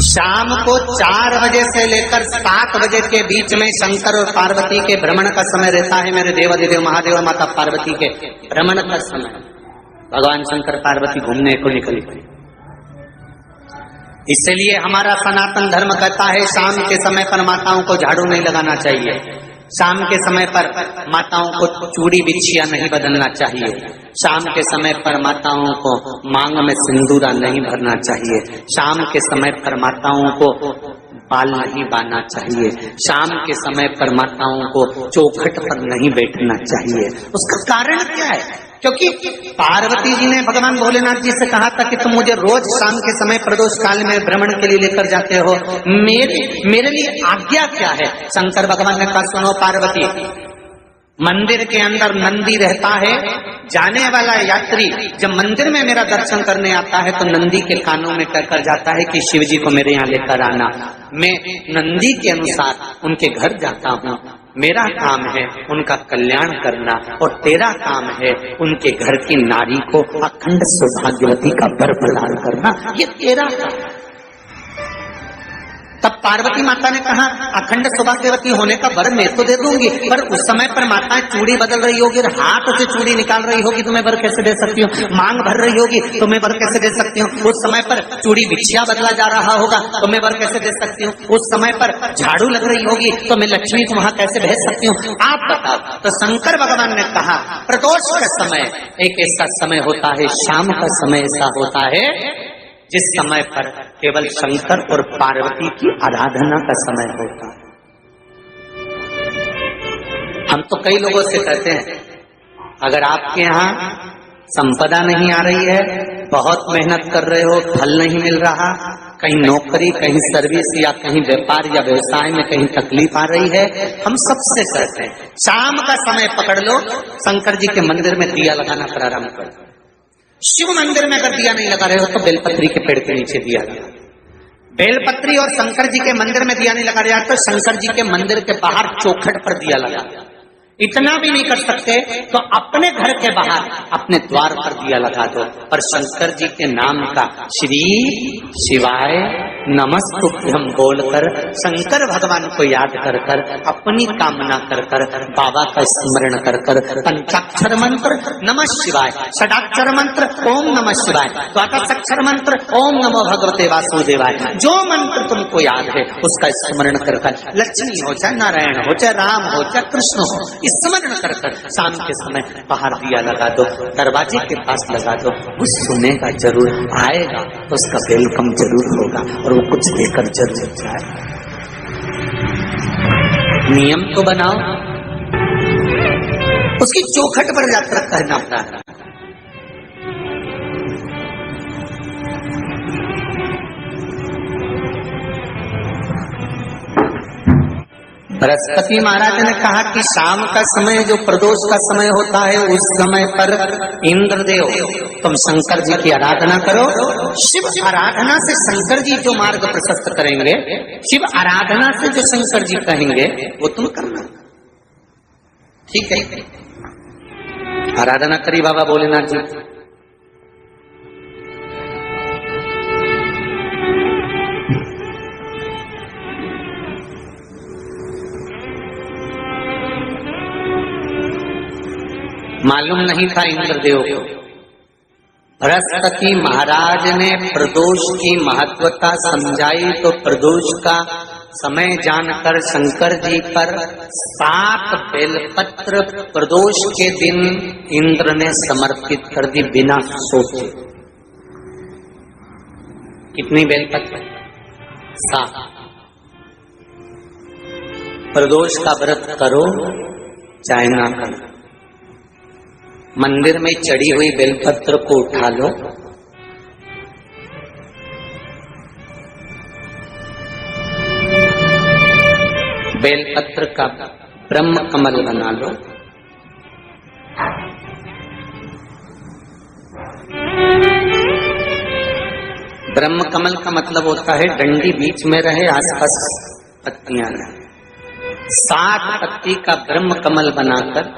शाम को 4 बजे से लेकर 7 बजे के बीच में शंकर और पार्वती के भ्रमण का समय रहता है। मेरे देवाधिदेव महादेव और माता पार्वती के भ्रमण का समय, भगवान शंकर पार्वती घूमने को निकली। इसलिए हमारा सनातन धर्म कहता है शाम के समय पर माताओं को झाड़ू नहीं लगाना चाहिए, शाम के समय पर माताओं को चूड़ी बिछिया नहीं बदलना चाहिए, शाम के समय पर माताओं को मांग में सिंदूरा नहीं भरना चाहिए, शाम के समय पर माताओं को बाल नहीं बांधना चाहिए, शाम के समय पर माताओं को चौखट पर नहीं बैठना चाहिए। उसका कारण क्या है? क्योंकि पार्वती जी ने भगवान भोलेनाथ जी से कहा था कि तुम मुझे रोज शाम के समय प्रदोष काल में भ्रमण के लिए लेकर जाते हो, मेरे लिए आज्ञा क्या है? शंकर भगवान ने कहा सुनो पार्वती, मंदिर के अंदर नंदी रहता है, जाने वाला यात्री जब मंदिर में मेरा दर्शन करने आता है तो नंदी के कानों में कहकर जाता है कि शिव जी को मेरे यहाँ लेकर आना। मैं नंदी के अनुसार उनके घर जाता हूँ, मेरा काम है उनका कल्याण करना और तेरा काम है उनके घर की नारी को अखंड सौभाग्यवती का वर प्रदान करना, ये तेरा काम। तब पार्वती माता ने कहा अखंड सौभाग्यवती होने का वर मैं तो दे दूंगी, पर उस समय पर माता चूड़ी बदल रही होगी, हाथ से चूड़ी निकाल रही होगी तो मैं वर कैसे दे सकती हूँ? मांग भर रही होगी तो मैं वर कैसे दे सकती हूँ? उस समय पर चूड़ी बिछिया बदला जा रहा होगा तो मैं वर कैसे दे सकती हूँ? उस समय पर झाड़ू लग रही होगी तो मैं लक्ष्मी को वहां कैसे भेज सकती हूँ? आप बताओ। तो शंकर भगवान ने कहा प्रदोष का समय एक ऐसा समय होता है, शाम का समय ऐसा होता है जिस समय पर केवल शंकर और पार्वती की आराधना का समय होता है। हम तो कई लोगों से कहते हैं अगर आपके यहाँ संपदा नहीं आ रही है, बहुत मेहनत कर रहे हो, फल नहीं मिल रहा, कहीं नौकरी, कहीं सर्विस या कहीं व्यापार या व्यवसाय में कहीं तकलीफ आ रही है, हम सबसे कहते हैं शाम का समय पकड़ लो, शंकर जी के मंदिर में दिया लगाना प्रारंभ कर दो। शिव मंदिर में अगर दिया नहीं लगा रहे हो तो बेलपत्री के पेड़ के नीचे दिया लगा। बेलपत्री और शंकर जी के मंदिर में दिया नहीं लगा रहा तो शंकर जी के मंदिर के बाहर चौखट पर दिया लगा। इतना भी नहीं कर सकते तो अपने घर के बाहर अपने द्वार पर दिया लगा दो और शंकर जी के नाम का श्री शिवाय नमस्तुभ्यं बोलकर शंकर भगवान को याद कर कर अपनी कामना कर कर बाबा का स्मरण कर कर पंचाक्षर मंत्र नमः शिवाय, षडाक्षर मंत्र ओम नमः शिवाय, द्वादशाक्षर मंत्र ओम नमो भगवते वासुदेवाय, जो मंत्र तुमको याद है उसका स्मरण कर कर लक्ष्मी हो चाहे नारायण हो चाहे राम हो चाहे कृष्ण हो स्मरण कर कर शाम के समय बाहर दिया लगा दो, दरवाजे के पास लगा दो। वो सुनेगा जरूर, आएगा तो उसका वेलकम जरूर होगा और वो कुछ देकर जरूर जाएगा। नियम तो बनाओ, उसकी चौखट पर यात्रा करना पड़ा है। बृहस्पति महाराज ने कहा कि शाम का समय जो प्रदोष का समय होता है उस समय पर इंद्रदेव तुम शंकर जी की आराधना करो। शिव आराधना से शंकर जी जो मार्ग प्रशस्त करेंगे, शिव आराधना से जो शंकर जी कहेंगे वो तुम करना। ठीक है, आराधना करी बाबा भोलेनाथ जी। मालूम नहीं था इंद्रदेव को। बृहस्पति महाराज ने प्रदोष की महत्वता समझाई तो प्रदोष का समय जानकर शंकर जी पर 7 बेलपत्र प्रदोष के दिन इंद्र ने समर्पित कर दी बिना सोचे। कितनी बेलपत्र? 7। प्रदोष का व्रत करो चाहे ना करो, मंदिर में चढ़ी हुई बेलपत्र को उठा लो, बेलपत्र का ब्रह्म कमल बना लो, ब्रह्म कमल का मतलब होता है डंडी बीच में रहे, आसपास पत्तियां रहे। 7 पत्ती का ब्रह्म कमल बनाकर,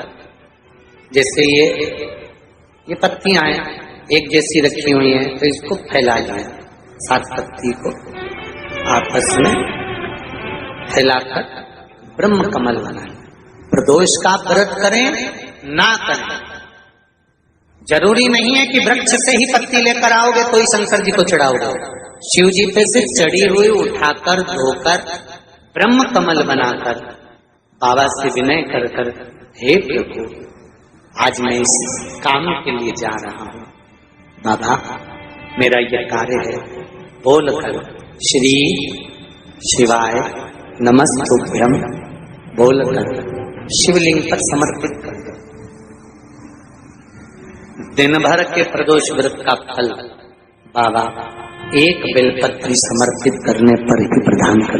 जैसे ये पत्तियां हैं एक जैसी रखी हुई हैं तो इसको फैला जाए 7 पत्ती को। आपस में फैलाकर ब्रह्म कमल बनाए। प्रदोष का व्रत करें ना करें, जरूरी नहीं है कि वृक्ष से ही पत्ती लेकर आओगे तो ही शंकर जी को चढ़ाओगे। शिव जी पे से चढ़ी हुई उठाकर धोकर ब्रह्म कमल बनाकर बाबा से विनय कर कर, हे प्रभु आज मैं इस काम के लिए जा रहा हूं, बाबा मेरा यह कार्य है, बोलकर श्री शिवाय नमस्तुभ्यम बोलकर शिवलिंग पर समर्पित कर दो। दिन भर के प्रदोष व्रत का फल बाबा एक बेलपत्री समर्पित करने पर ही प्रदान कर